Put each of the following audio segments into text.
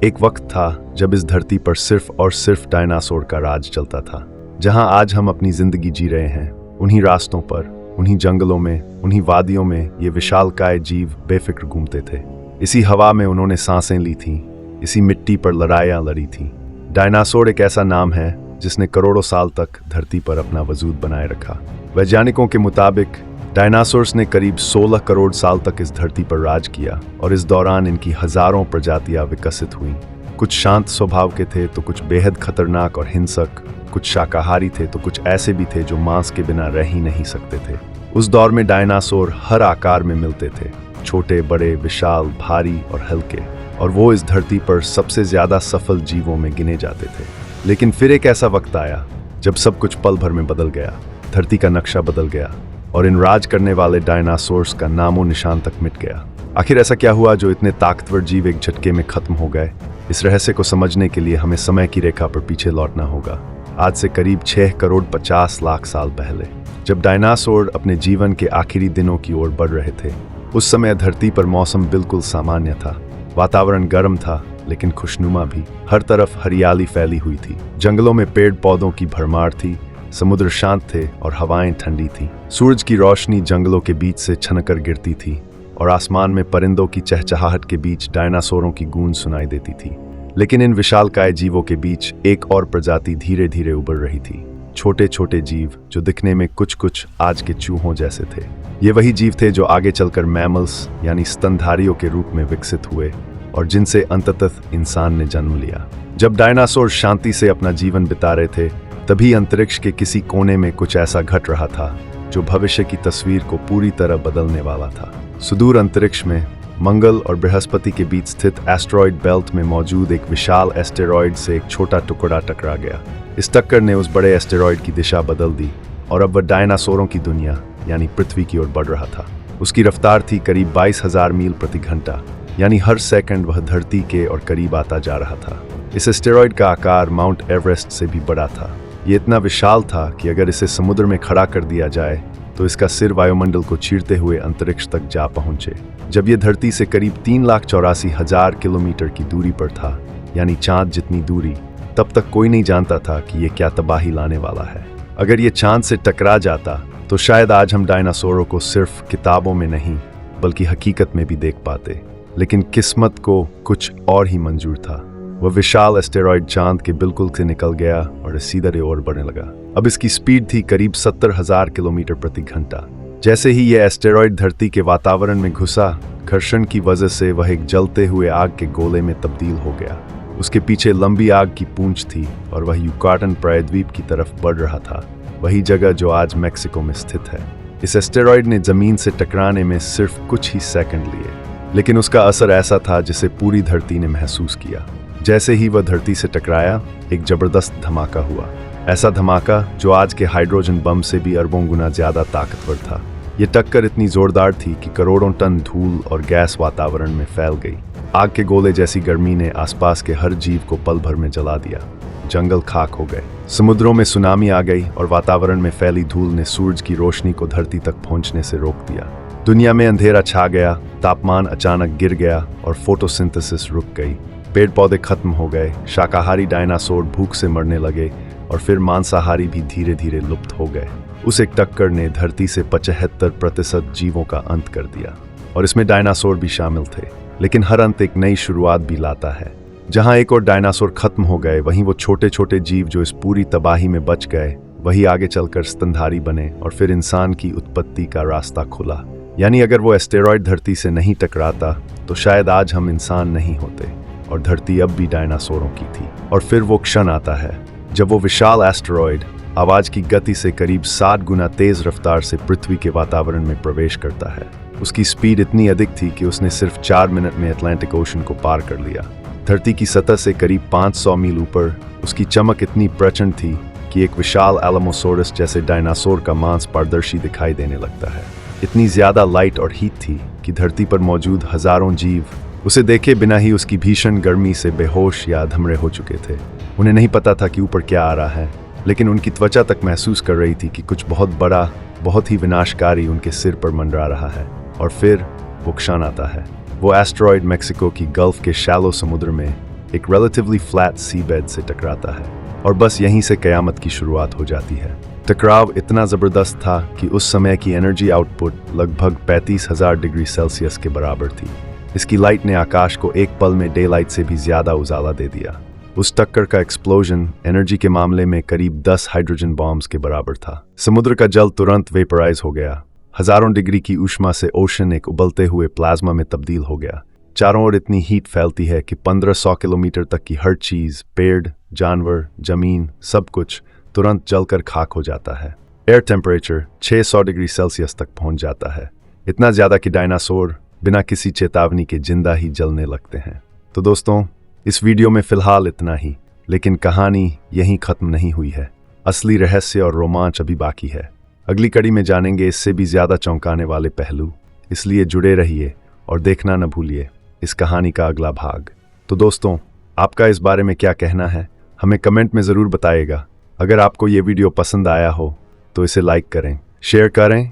एक वक्त था जब इस धरती पर सिर्फ और सिर्फ डायनासोर का राज चलता था। जहां आज हम अपनी जिंदगी जी रहे हैं, उन्हीं रास्तों पर, उन्हीं जंगलों में, उन्हीं वादियों में ये विशालकाय जीव बेफिक्र घूमते थे। इसी हवा में उन्होंने सांसें ली थीं, इसी मिट्टी पर लड़ाइयां लड़ी थीं। डायनासोर एक ऐसा नाम है जिसने करोड़ों साल तक धरती पर अपना वजूद बनाए रखा। वैज्ञानिकों के मुताबिक डायनासोर्स ने करीब 16 करोड़ साल तक इस धरती पर राज किया और इस दौरान इनकी हजारों प्रजातियां विकसित हुईं। कुछ शांत स्वभाव के थे तो कुछ बेहद खतरनाक और हिंसक, कुछ शाकाहारी थे तो कुछ ऐसे भी थे जो मांस के बिना रह ही नहीं सकते थे। उस दौर में डायनासोर हर आकार में मिलते थे, छोटे, बड़े, विशाल, भारी और हल्के, और वो इस धरती पर सबसे ज्यादा सफल जीवों में गिने जाते थे। लेकिन फिर एक ऐसा वक्त आया जब सब कुछ पल भर में बदल गया। धरती का नक्शा बदल गया और इन राज करने वाले डायनासोर्स का नामो निशान तक मिट गया। आखिर ऐसा क्या हुआ जो इतने ताकतवर जीव एक झटके में खत्म हो गए? इस रहस्य को समझने के लिए हमें समय की रेखा पर पीछे लौटना होगा। आज से करीब 6 करोड़ 50 लाख साल पहले, जब डायनासोर अपने जीवन के आखिरी दिनों की ओर बढ़ रहे थे। उस समय धरती पर मौसम बिल्कुल सामान्य था। वातावरण गर्म था लेकिन खुशनुमा भी। हर तरफ हरियाली फैली हुई थी, जंगलों में पेड़ पौधों की भरमार थी, समुद्र शांत थे और हवाएं ठंडी थी। सूरज की रोशनी जंगलों के बीच से छनकर गिरती थी और आसमान में परिंदों की चहचहाहट के बीच डायनासोरों की गूंज सुनाई देती थी। लेकिन इन विशालकाय जीवों के बीच एक और प्रजाति धीरे धीरे उभर रही थी। छोटे छोटे जीव जो दिखने में कुछ कुछ आज के चूहों जैसे थे। ये वही जीव थे जो आगे चलकर मैमल्स यानी स्तनधारियों के रूप में विकसित हुए और जिनसे अंततः इंसान ने जन्म लिया। जब डायनासोर शांति से अपना जीवन बिता रहे थे, तभी अंतरिक्ष के किसी कोने में कुछ ऐसा घट रहा था जो भविष्य की तस्वीर को पूरी तरह बदलने वाला था। सुदूर अंतरिक्ष में मंगल और बृहस्पति के बीच स्थित एस्टेरॉयड बेल्ट में मौजूद एक विशाल एस्टेरॉयड से एक छोटा टुकड़ा टकरा गया। इस टक्कर ने उस बड़े एस्टेरॉयड की दिशा बदल दी और अब वह डायनासोरों की दुनिया यानी पृथ्वी की ओर बढ़ रहा था। उसकी रफ्तार थी करीब 22,000 मील प्रति घंटा, यानी हर सेकंड वह धरती के और करीब आता जा रहा था। इस एस्टेरॉयड का आकार माउंट एवरेस्ट से भी बड़ा था। ये इतना विशाल था कि अगर इसे समुद्र में खड़ा कर दिया जाए तो इसका सिर वायुमंडल को चीरते हुए अंतरिक्ष तक जा पहुंचे। जब यह धरती से करीब 3,84,000 किलोमीटर की दूरी पर था, यानी चांद जितनी दूरी, तब तक कोई नहीं जानता था कि यह क्या तबाही लाने वाला है। अगर यह चांद से टकरा जाता तो शायद आज हम डायनासोरों को सिर्फ किताबों में नहीं बल्कि हकीकत में भी देख पाते। लेकिन किस्मत को कुछ और ही मंजूर था। वह विशाल एस्टेरॉयड चांद के बिल्कुल से निकल गया और सीधे ओर बढ़ने लगा। अब इसकी स्पीड थी करीब 70,000 किलोमीटर प्रति घंटा। जैसे ही यह एस्टेरॉयड धरती के वातावरण में घुसा, घर्षण की वजह से वह एक जलते हुए आग के गोले में तब्दील हो गया। उसके पीछे लंबी आग की पूंछ थी और वह युकाटन प्रायद्वीप की तरफ बढ़ रहा था, वही जगह जो आज मेक्सिको में स्थित है। इस एस्टेरॉयड ने जमीन से टकराने में सिर्फ कुछ ही सेकंड लिए, लेकिन उसका असर ऐसा था जिसे पूरी धरती ने महसूस किया। जैसे ही वह धरती से टकराया, एक जबरदस्त धमाका हुआ। ऐसा धमाका जो आज के हाइड्रोजन बम से भी अरबों गुना ज्यादा ताकतवर था। यह टक्कर इतनी जोरदार थी कि करोड़ों टन धूल और गैस वातावरण में फैल गई। आग के गोले जैसी गर्मी ने आसपास के हर जीव को पल भर में जला दिया। जंगल खाक हो गए, समुद्रों में सुनामी आ गई और वातावरण में फैली धूल ने सूरज की रोशनी को धरती तक पहुंचने से रोक दिया। दुनिया में अंधेरा छा गया, तापमान अचानक गिर गया और फोटोसिंथेसिस रुक गई। पेड़ पौधे खत्म हो गए, शाकाहारी डायनासोर भूख से मरने लगे और फिर मांसाहारी भी धीरे धीरे लुप्त हो गए। उस एक टक्कर ने धरती से 75% जीवों का अंत कर दिया और इसमें डायनासोर भी शामिल थे। लेकिन हर अंत एक नई शुरुआत भी लाता है। जहां एक और डायनासोर खत्म हो गए, वहीं वो छोटे छोटे जीव जो इस पूरी तबाही में बच गए, वही आगे चलकर स्तनधारी बने और फिर इंसान की उत्पत्ति का रास्ता खुला। यानी अगर वो एस्टेरॉयड धरती से नहीं टकराता तो शायद आज हम इंसान नहीं होते और धरती अब भी डायनासोरों की थी। और फिर वो क्षण आता है जब वो विशाल एस्टेरॉयड आवाज की गति से करीब 60 गुना तेज रफ्तार से पृथ्वी के वातावरण में प्रवेश करता है। उसकी स्पीड इतनी अधिक थी कि उसने सिर्फ 4 मिनट में अटलांटिक ओशन को पार कर लिया। धरती की सतह से करीब 500 मील ऊपर उसकी चमक इतनी प्रचंड थी कि एक विशाल एलामोसोरस जैसे डायनासोर का मांस पारदर्शी दिखाई देने लगता है। इतनी ज्यादा लाइट और हीट थी कि धरती पर मौजूद हजारों जीव उसे देखे बिना ही उसकी भीषण गर्मी से बेहोश या अधमरे हो चुके थे। उन्हें नहीं पता था कि ऊपर क्या आ रहा है, लेकिन उनकी त्वचा तक महसूस कर रही थी कि कुछ बहुत बड़ा, बहुत ही विनाशकारी उनके सिर पर मंडरा रहा है। और फिर वो क्षण आता है। वो एस्टेरॉयड मेक्सिको की गल्फ के शैलो समुद्र में एक रिलेटिवली फ्लैट सी बेड से टकराता है और बस यहीं से कयामत की शुरुआत हो जाती है। टकराव इतना ज़बरदस्त था कि उस समय की एनर्जी आउटपुट लगभग 35,000 डिग्री सेल्सियस के बराबर थी। इसकी लाइट ने आकाश को एक पल में डे लाइट से भी ज़्यादा उजाला दे दिया। उस टक्कर का एक्सप्लोजन एनर्जी के मामले में करीब 10 हाइड्रोजन बॉम्ब्स के बराबर था। समुद्र का जल तुरंत वेपराइज हो गया। हजारों डिग्री की ऊष्मा से ओशन एक उबलते हुए प्लाज्मा में तब्दील हो गया। चारों ओर इतनी हीट फैलती है कि 1500 किलोमीटर तक की हर चीज, पेड़, जानवर, जमीन, सब कुछ तुरंत जलकर खाक हो जाता है। एयर टेम्परेचर 600 डिग्री सेल्सियस तक पहुंच जाता है, इतना ज्यादा कि डायनासोर बिना किसी चेतावनी के जिंदा ही जलने लगते हैं। तो दोस्तों, इस वीडियो में फिलहाल इतना ही, लेकिन कहानी यहीं खत्म नहीं हुई है। असली रहस्य और रोमांच अभी बाकी है। अगली कड़ी में जानेंगे इससे भी ज्यादा चौंकाने वाले पहलू, इसलिए जुड़े रहिए और देखना न भूलिए इस कहानी का अगला भाग। तो दोस्तों, आपका इस बारे में क्या कहना है, हमें कमेंट में ज़रूर बताइएगा। अगर आपको ये वीडियो पसंद आया हो तो इसे लाइक करें, शेयर करें,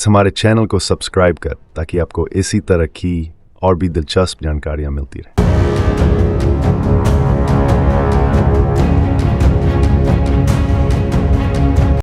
हमारे चैनल को सब्सक्राइब कर ताकि आपको इसी तरह की और भी दिलचस्प जानकारियाँ मिलती रहें।